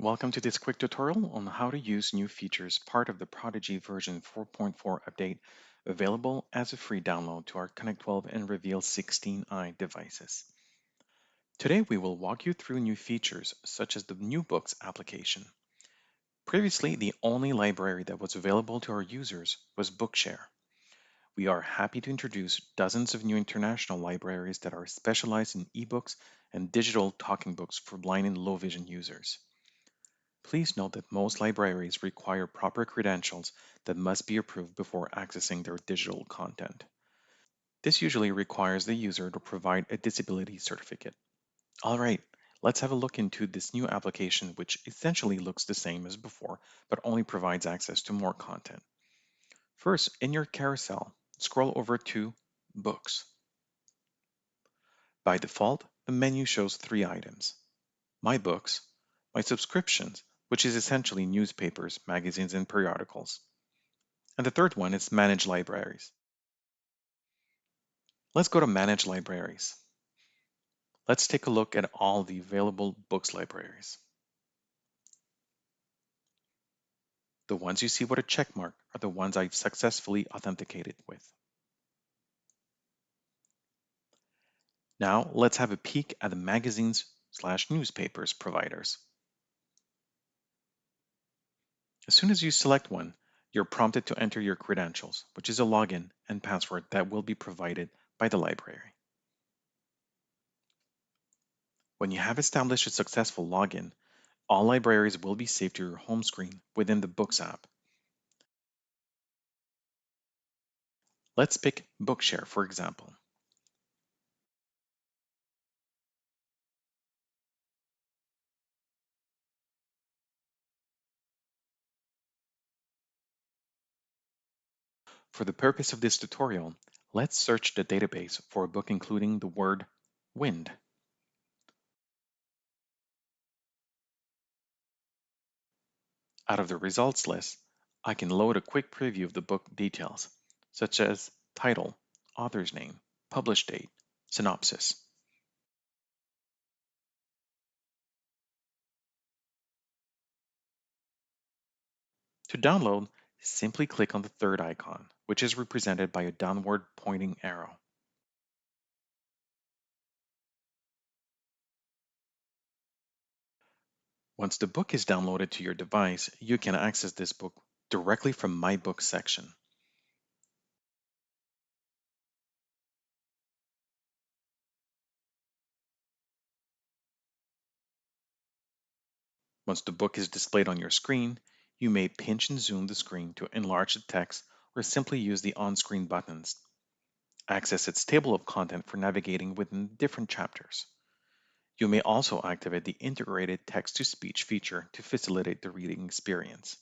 Welcome to this quick tutorial on how to use new features, part of the Prodigy version 4.4 update, available as a free download to our Connect 12 and Reveal 16i devices. Today we will walk you through new features such as the New Books application. Previously, the only library that was available to our users was Bookshare. We are happy to introduce dozens of new international libraries that are specialized in ebooks and digital talking books for blind and low vision users. Please note that most libraries require proper credentials that must be approved before accessing their digital content. This usually requires the user to provide a disability certificate. All right, let's have a look into this new application, which essentially looks the same as before, but only provides access to more content. First, in your carousel, scroll over to Books. By default, the menu shows three items: My Books, My Subscriptions, which is essentially newspapers, magazines, and periodicals. And the third one is Manage Libraries. Let's go to Manage Libraries. Let's take a look at all the available books libraries. The ones you see with a check mark are the ones I've successfully authenticated with. Now let's have a peek at the magazines/newspapers providers. As soon as you select one, you're prompted to enter your credentials, which is a login and password that will be provided by the library. When you have established a successful login, all libraries will be saved to your home screen within the Books app. Let's pick Bookshare, for example. For the purpose of this tutorial, let's search the database for a book including the word wind. Out of the results list, I can load a quick preview of the book details, such as title, author's name, published date, synopsis. To download, simply click on the third icon, which is represented by a downward pointing arrow. Once the book is downloaded to your device, you can access this book directly from My Books section. Once the book is displayed on your screen, you may pinch and zoom the screen to enlarge the text or simply use the on-screen buttons. Access its table of content for navigating within different chapters. You may also activate the integrated text-to-speech feature to facilitate the reading experience.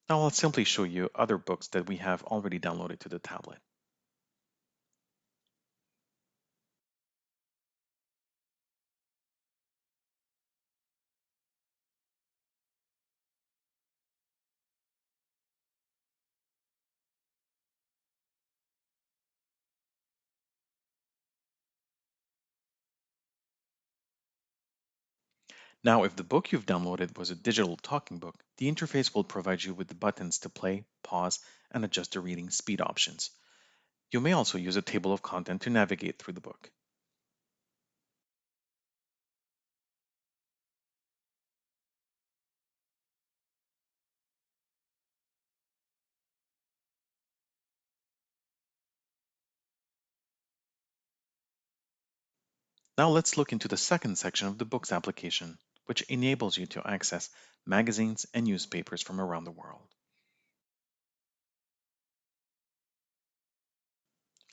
Now I'll simply show you other books that we have already downloaded to the tablet. Now, if the book you've downloaded was a digital talking book, the interface will provide you with the buttons to play, pause, and adjust the reading speed options. You may also use a table of content to navigate through the book. Now let's look into the second section of the Books application, which enables you to access magazines and newspapers from around the world.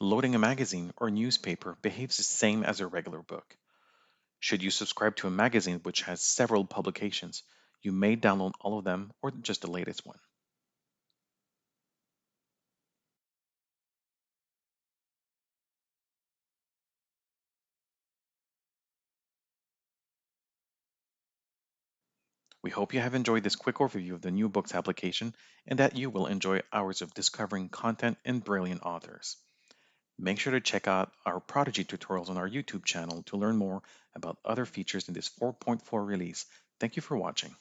Loading a magazine or newspaper behaves the same as a regular book. Should you subscribe to a magazine which has several publications, You may download all of them or just the latest one. We hope you have enjoyed this quick overview of the new books application and that you will enjoy hours of discovering content and brilliant authors. Make sure to check out our Prodigy tutorials on our YouTube channel to learn more about other features in this 4.4 release. Thank you for watching.